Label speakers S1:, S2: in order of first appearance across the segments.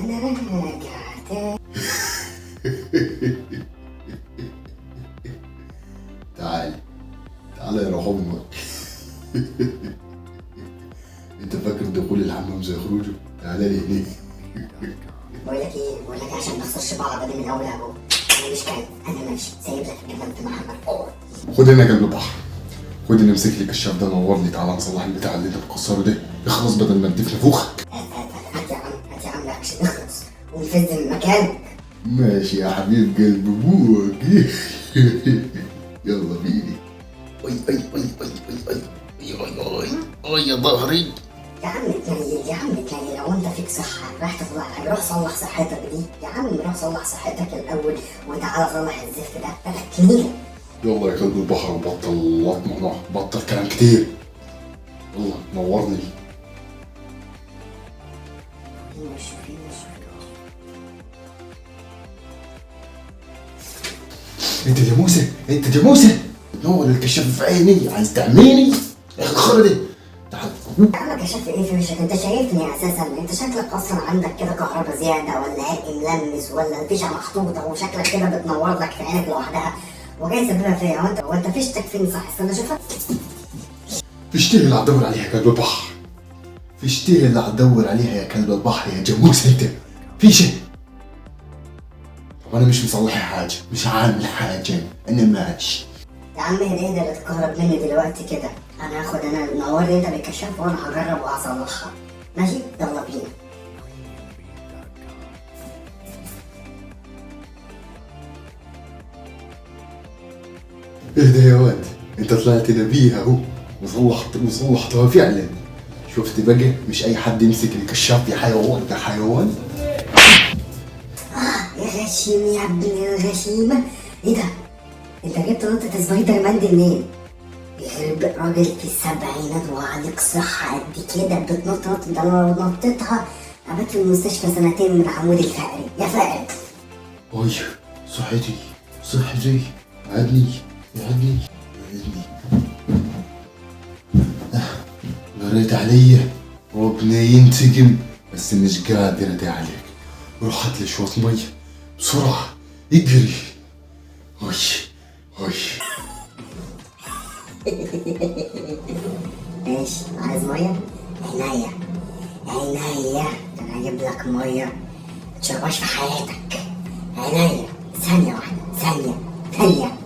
S1: انا راجع تاني.
S2: تعال يا روح امك. انت فاكر دخول الحمام زي خروجه؟ تعال لي هناك.
S1: بقول لك عشان ما نخسرش بعض دي من اول اهو. انا مش كلب، انا ماشي سايب لك الجمال محمد.
S2: خد هنا جنب البحر، خد اللي امسك لي الكشاف ده نور لي. تعالى نصلح البتاع اللي انت بتكسره ده، اخلص بدل ما تدفن نفوخك.
S1: هات يا عم اكشن اخلص ونفز من مكانك.
S2: ماشي يا حبيب قلب ابوك. يلا بيني. اي اي اي اي اي اي اي اي اي يا ظهري.
S1: يا عم تلاقي لو انت فيك صحة راح تطلع حاجة، روح صلح صحتك دي يا عم، روح صلح صحتك الأول وتعالى صلح الزفت ده تكنيلة.
S2: يلا يا كلب البحر وبطل لطمة، بطل كلام كتير. يلا نورني. انت يا موسى، انت يا موسى نور الكشاف في عيني، عايز تعميني يا اخي الخرا دي. تعال
S1: يا عم كشف ايه في وشك؟ انت شايفني اساسا؟ انت شكلك اصلا عندك كده كهرباء زياده ولا عرق ملمس ولا الفيشه محطوطه وشكلك كده بتنور لك في عينك لوحدها وجاي سببها فيا. هو انت فيشتك فين صح؟ استنى اشوفها.
S2: فيشتي اللي هتدور عليها يا كلب البحر، فيشتي اللي هتدور عليها يا كلب البحر يا جاموس انت. فيشه. طب انا مش مصلح حاجه، مش عامل حاجه، انا ماشي.
S1: يا عم ايه ده اللي تتكهرب مني دلوقتي كده؟ انا هاخد نورني انت بالكشاف وانا هجرب وهصلحها. ماشي يلا بينا.
S2: اهدى يا واد، انت طلعت نبيه اهو وصلحتها فعلا. شفت بقى؟ مش اي حد يمسك الكشاف يا حيوان يا حيوان.
S1: يا غشيم يا ابن الغشيمه. ايه ده؟ انت جبت نقطة سبايدر مان دي منين؟ يخرب راجل في السبعينات وعليك صحة قد كده بتنط ده انا لو نطيتها قعدت في المستشفى سنتين من العمود الفقري يا فقري.
S2: اي صحتي عدني قريت عليا ربنا ينتقم بس مش قادر ادي عليك. روح هات لي شوية مية بسرعة اجري.
S1: ماشي عايز مية؟ عينيا انا هجيب لك مية متشربهاش في حياتك. عينيا ثانية واحدة ثانية.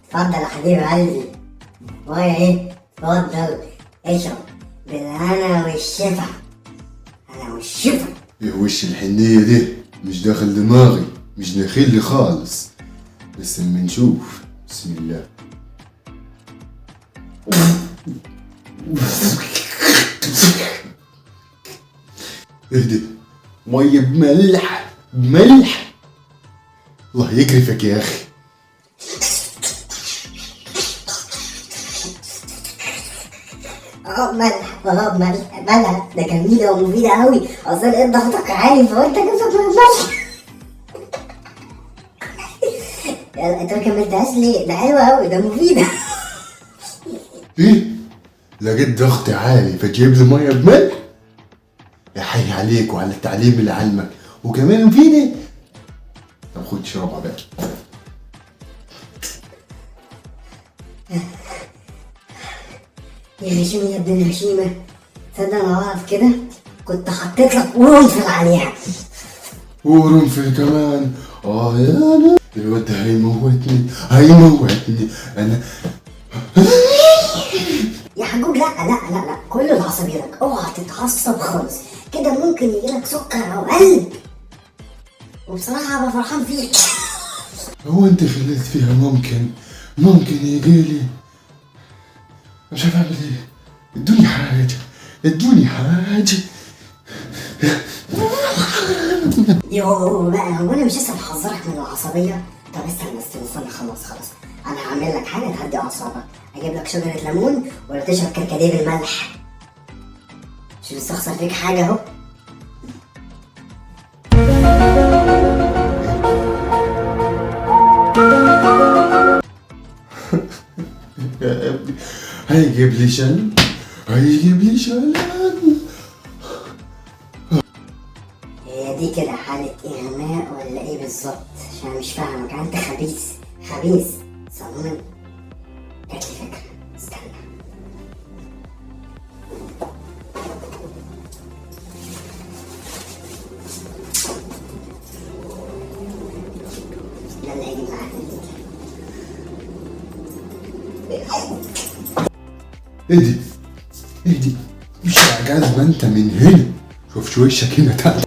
S1: اتفضل يا حبيب قلبي مية ايه؟ اتفضل اشرب بالهنا والشفا.
S2: ايه وش الحنية دي؟ مش داخل دماغي، مش داخل لي خالص، بس اما نشوف. بسم الله. اهدي مية بملح الله يقرفك يا اخي.
S1: مالها ده جميلة ومفيدة قوي. اصل ايه ضغطك عالي فقلت اجيب لك ملح. يلا انت ما كملتهاش ليه؟ ده حلوة قوي ده مفيدة.
S2: ايه؟ لقيت ضغطي عالي فجيب لي مية بملح؟ يا حي عليك وعلى التعليم اللي علمك وكمان مفيدة. طب خد اشربها بقى.
S1: يا هشيم يا ابن الهشيمة، تصدق انا واقف كده كنت حطيت لك قرنفل عليها.
S2: قرنفل كمان؟ يا انا الواد ده هيموتني انا.
S1: يا حجوج لا كل العصبيتك اوعى تتعصب خالص كده، ممكن يجيلك سكر او قلب. وبصراحة هبقى فرحان فيك.
S2: هو انت خليت فيها ممكن يجيلي؟ مش عارف اعمل ايه. ادوني حاجة.
S1: يوه بقى، هو انا مش لسه بحذرك من العصبية؟ طب استنى خلاص انا هعمل لك حاجة تهدي اعصابك. اجيب لك شجرة ليمون ولا تشرب كركديه بالملح؟ مش مستخسر فيك حاجة اهو.
S2: يا ابني هيجيب لي شلل.
S1: هي دي كده حالة إغماء ولا إيه بالظبط؟ عشان مش فاهمك، أنت خبيث خبيث. صمم جاتلي فكرة، استنى. ده اللي هيجي معاك
S2: اهدي اهدي، مش عجاز ما انت من هنا. شوف شو وشك هنا، تعال